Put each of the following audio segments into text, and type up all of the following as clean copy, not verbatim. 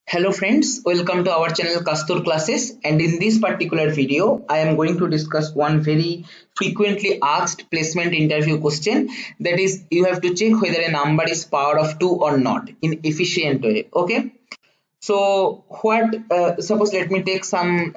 Hello friends, welcome to our channel Castor Classes, and in this particular video I am going to discuss one very frequently asked placement interview question, that is you have to check whether a number is power of 2 or not in efficient way. Okay, so suppose let me take some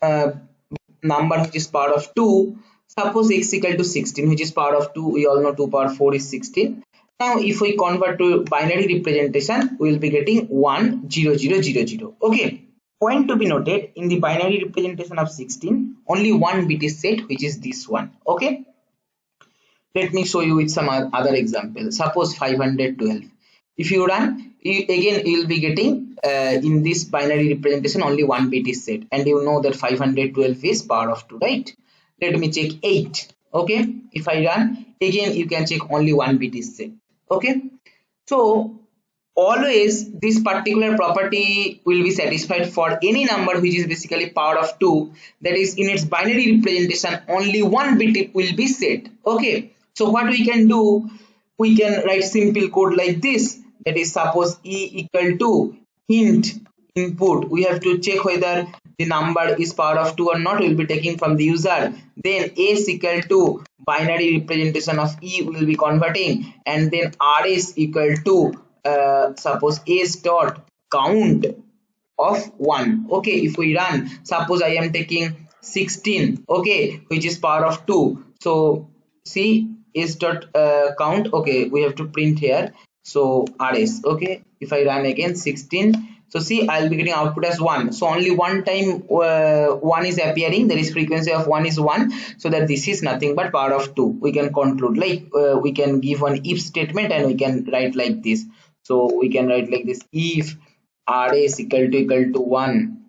number which is power of 2. Suppose x equal to 16, which is power of 2. We all know 2 power 4 is 16. Now if we convert to binary representation, we will be getting 1 0 0 0 0. Okay, point to be noted, in the binary representation of 16 only one bit is set, which is this one. Okay, let me show you with some other example. Suppose 512. If you run, again you will be getting in this binary representation only one bit is set, and you know that 512 is power of 2, right? Let me check 8. Okay, if I run again, you can check only one bit is set. Okay, so always this particular property will be satisfied for any number which is basically power of 2, that is in its binary representation only one bit will be set. Okay, so what we can do, we can write simple code like this, that is suppose e equal to int input. We have to check whether the number is power of 2 or not. We will be taking from the user, then s equal to binary representation of e will be converting, and then rs equal to suppose s dot count of 1. Okay, if we run, suppose I am taking 16, okay, which is power of 2. So see s dot count. Okay, we have to print here, so rs. Okay, if I run again 16, so see I'll be getting output as 1. So only one time 1 is appearing, there is frequency of 1 is 1, so that this is nothing but power of 2. We can conclude like we can give one if statement, and we can write like this. So we can write like this: if r is equal to 1,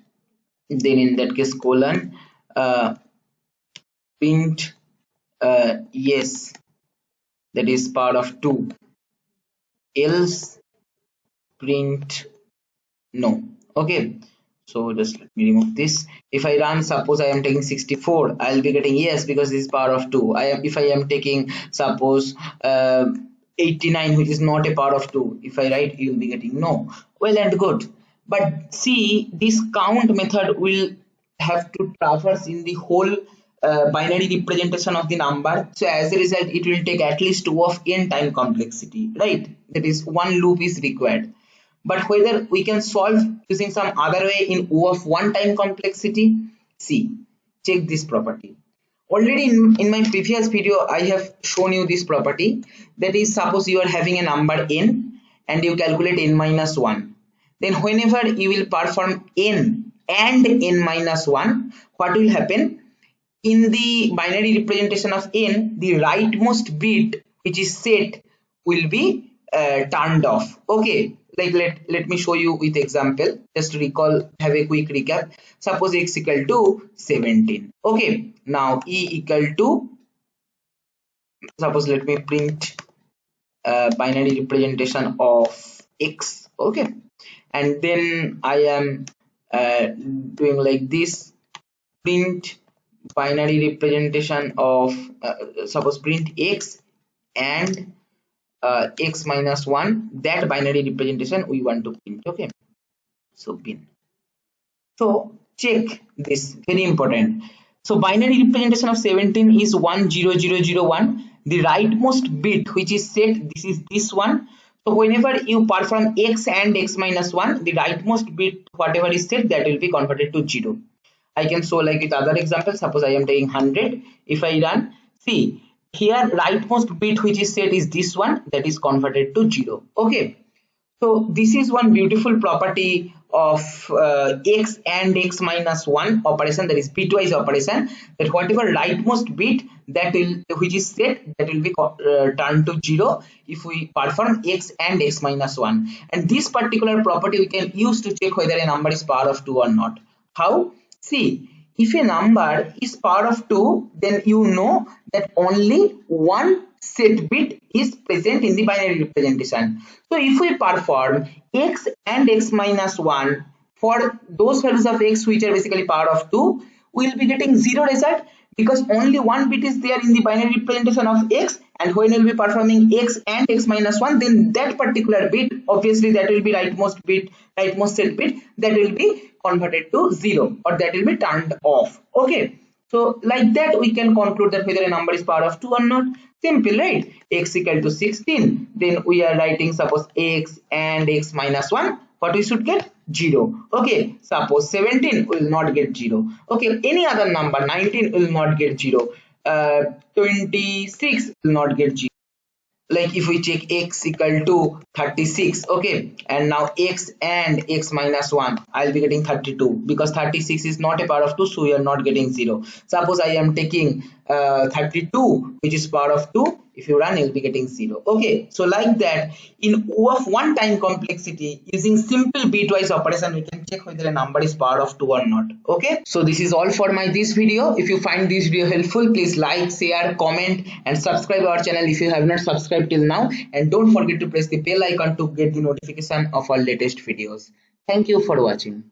then in that case colon print yes, that is power of 2, else print no. Okay, so just let me remove this. If I run, suppose I am taking 64, I'll be getting yes, because this is power of 2. If I am taking suppose 89, which is not a power of 2, if I write, you will be getting no. Well and good, but see, this count method will have to traverse in the whole binary representation of the number. So as a result, it will take at least 2 of n time complexity, right? That is, one loop is required. But whether we can solve using some other way in O of 1 time complexity, see, check this property. Already in my previous video, I have shown you this property, that is, suppose you are having a number n and you calculate n minus 1. Then whenever you will perform n and n minus 1, what will happen? In the binary representation of n, the rightmost bit which is set will be turned off. Okay, like let me show you with example, just to recall, have a quick recap. Suppose x equal to 17. Okay, now e equal to, suppose let me print binary representation of x. Okay, and then I am doing like this: print binary representation of suppose print x and x minus 1, that binary representation we want to print. Okay, so bin. So check this, very important. So binary representation of 17 is 10001. The rightmost bit which is set, this is this one. So whenever you perform x and x minus 1, the rightmost bit whatever is set, that will be converted to 0. I can show like with other example. Suppose I am taking 100. If I run, see here rightmost bit which is set is this one, that is converted to 0. Okay, so this is one beautiful property of x and x minus 1 operation, that is bitwise operation, that whatever rightmost bit that will which is set, that will be turned to 0 if we perform x and x minus 1. And this particular property we can use to check whether a number is power of 2 or not. How? See, if a number is power of 2, then you know that only one set bit is present in the binary representation. So if we perform x and x minus 1 for those values of x which are basically power of 2, we will be getting 0 result, because only one bit is there in the binary representation of x, and when we'll be performing x and x minus 1, then that particular bit, obviously that will be rightmost bit, rightmost set bit, that will be converted to 0, or that will be turned off. Okay, so like that we can conclude that whether a number is power of 2 or not. Simple, right? X equal to 16, then we are writing suppose x and x minus 1, what we should get? 0. Okay, suppose 17 will not get 0. Okay, any other number, 19 will not get 0, 26 will not get 0. Like if we check x equal to 36, okay, and now x and x minus 1, I'll be getting 32, because 36 is not a power of 2, so we are not getting 0. Suppose I am taking 32, which is power of 2, if you run you'll be getting 0. Okay, so like that, in O of one time complexity, using simple bitwise operation, we can check whether a number is power of 2 or not. Okay, so this is all for my this video. If you find this video helpful, please like, share, comment and subscribe our channel if you have not subscribed till now, and don't forget to press the bell icon to get the notification of our latest videos. Thank you for watching.